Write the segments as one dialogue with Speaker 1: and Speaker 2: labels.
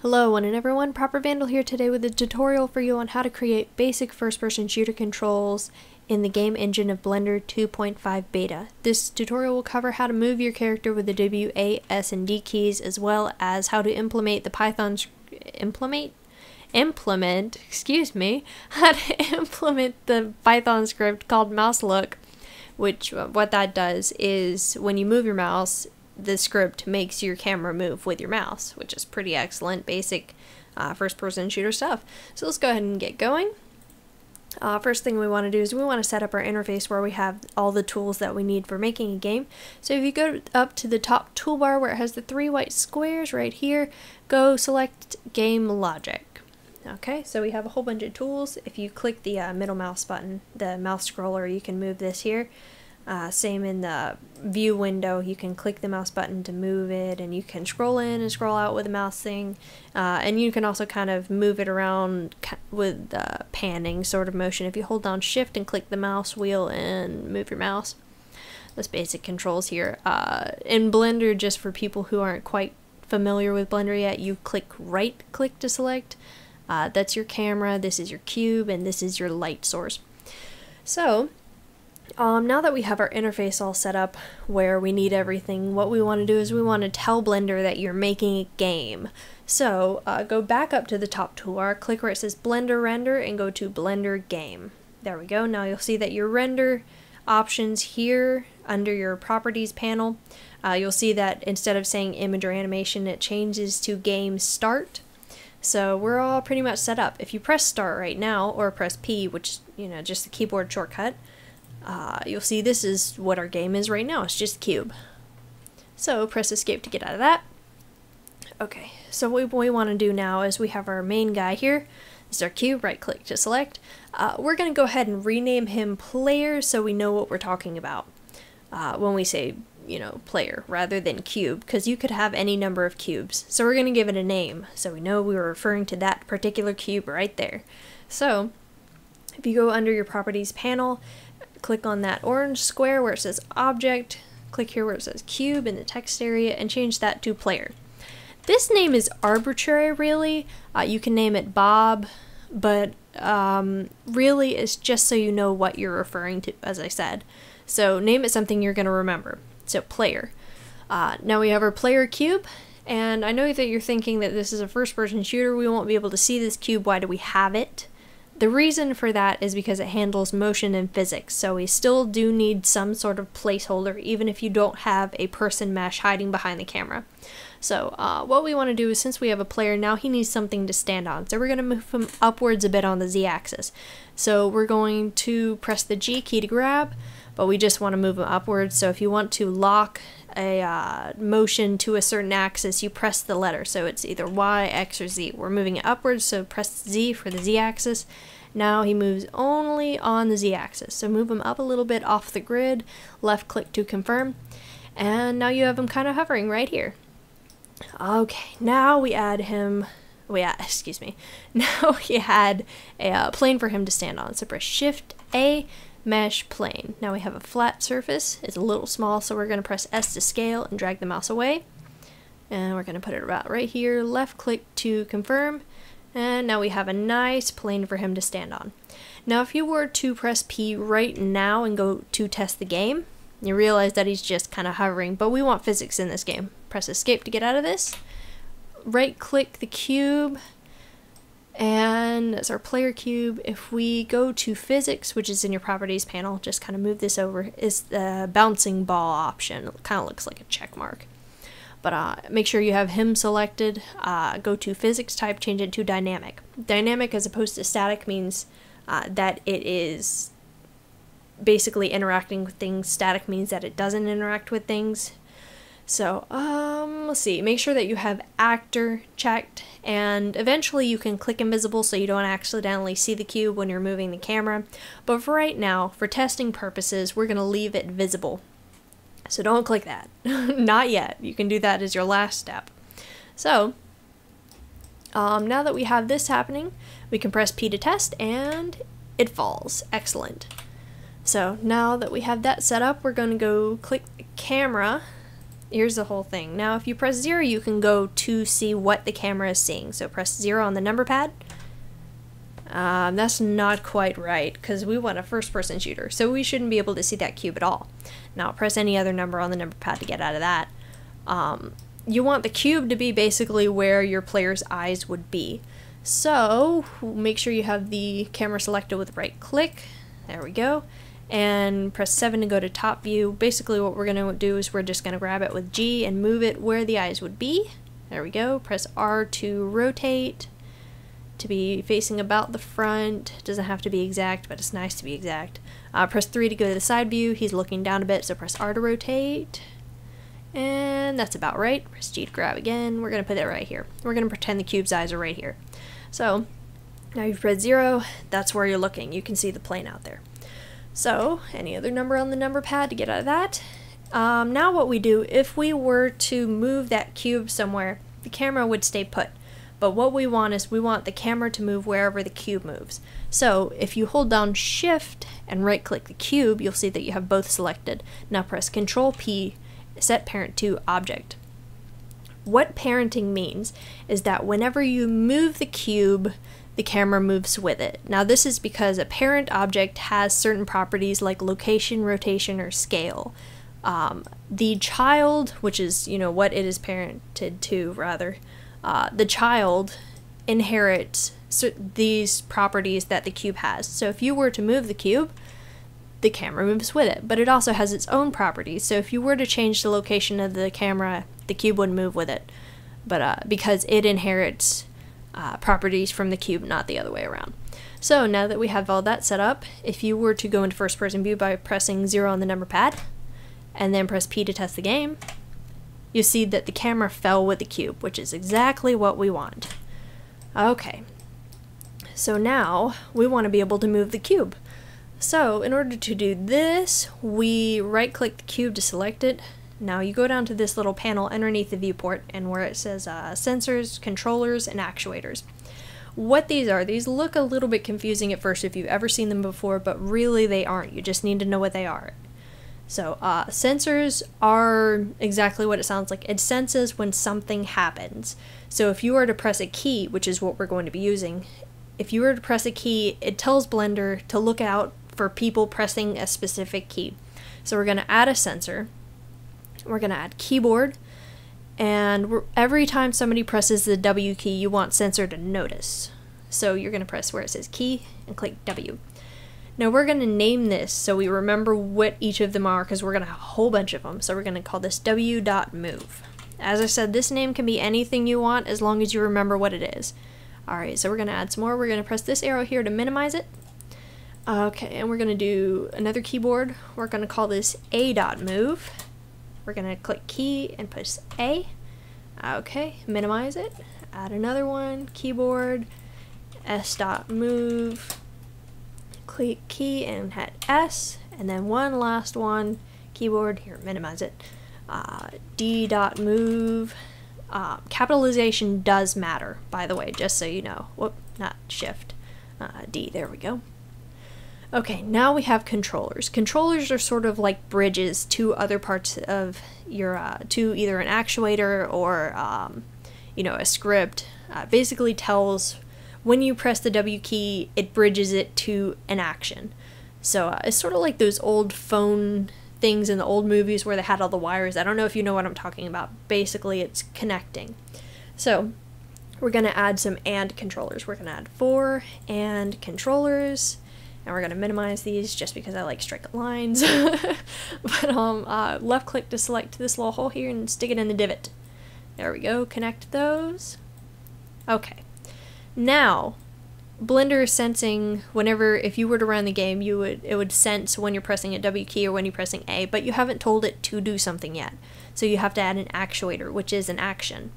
Speaker 1: Hello one and everyone, Proper Vandal here today with a tutorial for you on how to create basic first-person shooter controls in the game engine of Blender 2.5 Beta. This tutorial will cover how to move your character with the W, A, S, and D keys, as well as how to implement the how to implement the Python script called MouseLook, which what that does is when you move your mouse, the script makes your camera move with your mouse, which is pretty excellent, basic first-person shooter stuff. So let's go ahead and get going. First thing we want to do is we want to set up our interface where we have all the tools that we need for making a game. So if you go up to the top toolbar where it has the three white squares right here, go select Game Logic. Okay, so we have a whole bunch of tools. If you click the middle mouse button, the mouse scroller, you can move this here. Same in the view window, you can click the mouse button to move it, and you can scroll in and scroll out with the mouse thing, and you can also kind of move it around with panning sort of motion if you hold down shift and click the mouse wheel and move your mouse. That's basic controls here. In Blender, just for people who aren't quite familiar with Blender yet, you right click to select. That's your camera, this is your cube, and this is your light source. So now that we have our interface all set up where we need everything, what we want to do is we want to tell Blender that you're making a game. So go back up to the top toolbar, click where it says Blender Render, and go to Blender Game. There we go. Now you'll see that your render options here under your properties panel, you'll see that instead of saying image or animation, it changes to game start. So we're all pretty much set up. If you press start right now, or press P, which is just the keyboard shortcut, you'll see this is what our game is right now. It's just a cube. So press escape to get out of that. Okay, so what we want to do now is we have our main guy here. This is our cube, right click to select. We're going to go ahead and rename him player so we know what we're talking about when we say, player rather than cube, because you could have any number of cubes. So we're going to give it a name so we know we were referring to that particular cube right there. So if you go under your properties panel, click on that orange square where it says object, click here where it says cube in the text area, and change that to player. This name is arbitrary, really. You can name it Bob, but really it's just so you know what you're referring to, as I said. So name it something you're going to remember. So player. Now we have our player cube, and I know that you're thinking that this is a first-person shooter. We won't be able to see this cube. Why do we have it? The reason for that is because it handles motion and physics, so we still do need some sort of placeholder, even if you don't have a person mesh hiding behind the camera. So what we want to do is, since we have a player, now he needs something to stand on. So we're going to move him upwards a bit on the Z-axis. So we're going to press the G key to grab, but we just want to move him upwards. So if you want to lock a motion to a certain axis, you press the letter. So it's either Y, X, or Z. We're moving it upwards, so press Z for the Z-axis. Now he moves only on the Z-axis. So move him up a little bit off the grid, left click to confirm, and now you have him kind of hovering right here. Okay, now we add him, now we add a plane for him to stand on. So press Shift A, mesh plane. Now we have a flat surface. It's a little small, so we're going to press S to scale and drag the mouse away. And we're going to put it about right here, left click to confirm, and now we have a nice plane for him to stand on. Now if you were to press P right now and go to test the game, you realize that he's just kind of hovering, but we want physics in this game. Press escape to get out of this. Right click the cube, and that's our player cube. If we go to physics, which is in your properties panel, just kind of move this over, is the bouncing ball option. It kind of looks like a check mark. But make sure you have him selected. Go to physics type, change it to dynamic. Dynamic as opposed to static means that it is basically interacting with things. Static means that it doesn't interact with things. So, let's see, make sure that you have actor checked, and eventually you can click invisible so you don't accidentally see the cube when you're moving the camera. But for right now, for testing purposes, we're going to leave it visible. So don't click that. Not yet. You can do that as your last step. So, now that we have this happening, we can press P to test, and it falls. Excellent. So now that we have that set up, we're going to go click the camera here's the whole thing. Now if you press 0, you can go to see what the camera is seeing. So press 0 on the number pad. That's not quite right, because we want a first-person shooter, so we shouldn't be able to see that cube at all. Now press any other number on the number pad to get out of that. You want the cube to be basically where your player's eyes would be. So make sure you have the camera selected with right click. There we go. And press 7 to go to top view. Basically what we're going to do is we're just going to grab it with G and move it where the eyes would be. There we go. Press R to rotate to be facing about the front. Doesn't have to be exact, but it's nice to be exact. Press 3 to go to the side view. He's looking down a bit, so press R to rotate. And that's about right. Press G to grab again. We're going to put it right here. We're going to pretend the cube's eyes are right here. So now you've pressed 0. That's where you're looking. You can see the plane out there. So any other number on the number pad to get out of that. Now what we do, if we were to move that cube somewhere, the camera would stay put. But what we want is we want the camera to move wherever the cube moves. So if you hold down Shift and right click the cube, you'll see that you have both selected. Now press Control P, set parent to object. What parenting means is that whenever you move the cube, the camera moves with it. Now this is because a parent object has certain properties like location, rotation, or scale. The child, which is, what it is parented to, rather, the child inherits these properties that the cube has. So if you were to move the cube, the camera moves with it, but it also has its own properties. So if you were to change the location of the camera, the cube wouldn't move with it, but because it inherits properties from the cube, not the other way around. So now that we have all that set up, if you were to go into first person view by pressing 0 on the number pad, and then press P to test the game, you see that the camera fell with the cube, which is exactly what we want. Okay, so now we want to be able to move the cube. So in order to do this, we right click the cube to select it. Now you go down to this little panel underneath the viewport, and where it says sensors, controllers, and actuators. What these are, these look a little bit confusing at first if you've ever seen them before, but really they aren't. You just need to know what they are. So sensors are exactly what it sounds like. It senses when something happens. So if you were to press a key, which is what we're going to be using, if you were to press a key, it tells Blender to look out for people pressing a specific key. So we're going to add a sensor. We're going to add keyboard. And every time somebody presses the W key, you want sensor to notice. So you're going to press where it says key and click W. Now we're going to name this so we remember what each of them are, because we're going to have a whole bunch of them. So we're going to call this w.move. As I said, this name can be anything you want as long as you remember what it is. Alright, so we're going to add some more. We're going to press this arrow here to minimize it. Okay, and we're going to do another keyboard. We're going to call this a.move. We're going to click key and push A. Okay, minimize it. Add another one, keyboard, s.move. Click key and hit S, and then one last one, keyboard, here, minimize it, d.move. Capitalization does matter, by the way, just so you know. Whoop, not shift, D, there we go. Okay, now we have controllers. Controllers are sort of like bridges to other parts of your, to either an actuator or, a script. Basically tells when you press the W key, it bridges it to an action. So it's sort of like those old phone things in the old movies where they had all the wires. I don't know if you know what I'm talking about. Basically, it's connecting. So we're going to add some AND controllers. We're going to add 4 AND controllers, and we're going to minimize these just because I like straight lines. But left click to select this little hole here and stick it in the divot. There we go. Connect those. Okay. Now, Blender is sensing whenever, if you were to run the game, it would sense when you're pressing a W key or when you're pressing A, but you haven't told it to do something yet. So you have to add an actuator, which is an action.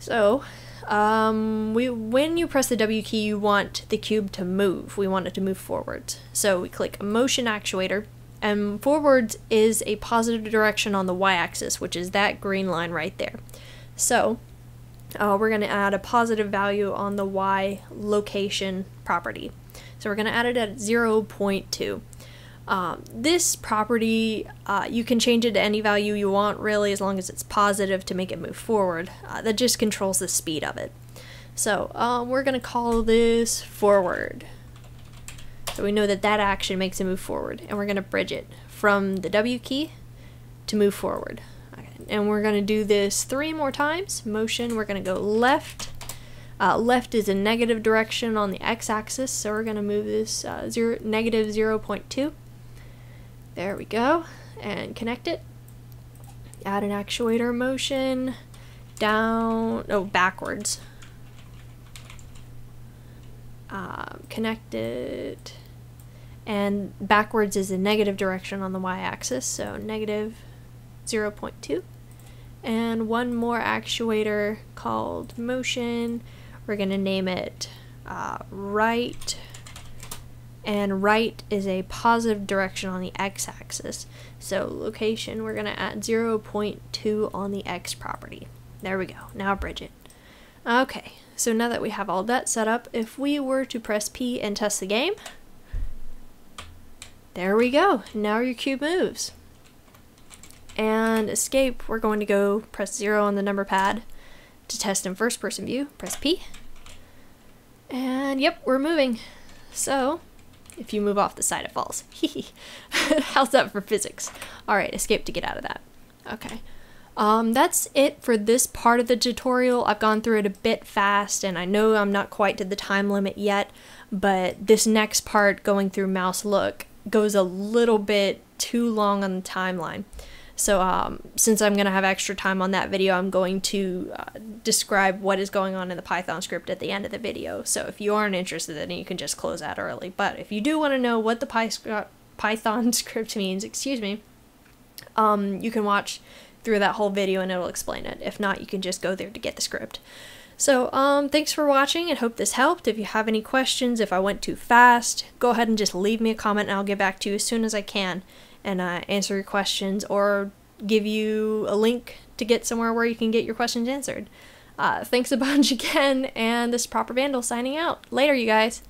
Speaker 1: So, when you press the W key, you want the cube to move. We want it to move forwards. So we click motion actuator, and forwards is a positive direction on the y-axis, which is that green line right there. So, we're going to add a positive value on the Y location property. So we're going to add it at 0.2. This property, you can change it to any value you want, really, as long as it's positive to make it move forward. That just controls the speed of it. So we're going to call this forward. So we know that that action makes it move forward, and we're going to bridge it from the W key to move forward. Okay. And we're going to do this 3 more times. Motion, we're going to go left. Left is a negative direction on the x-axis, so we're going to move this negative 0.2. There we go, and connect it. Add an actuator. Motion down, backwards. Connect it, and backwards is a negative direction on the y-axis, so negative 0.2. And one more actuator called motion. We're going to name it right, and right is a positive direction on the x-axis. So location, we're going to add 0.2 on the x property. There we go. Now bridge it. Okay, so now that we have all that set up, if we were to press P and test the game, there we go. Now your cube moves. And escape, we're going to go press 0 on the number pad to test in first person view. Press P. And yep, we're moving. So if you move off the side, it falls. How's that for physics? Alright, escape to get out of that. Okay. That's it for this part of the tutorial. I've gone through it a bit fast, and I know I'm not quite to the time limit yet, but this next part, going through MouseLook, goes a little bit too long on the timeline. So since I'm going to have extra time on that video, I'm going to describe what is going on in the Python script at the end of the video. So if you aren't interested in it, you can just close out early. But if you do want to know what the Python script means, excuse me, you can watch through that whole video and it'll explain it. If not, you can just go there to get the script. So thanks for watching, and hope this helped. If you have any questions, if I went too fast, go ahead and just leave me a comment and I'll get back to you as soon as I can and answer your questions, or give you a link to get somewhere where you can get your questions answered. Thanks a bunch again, and this is Proper Vandal signing out. Later, you guys.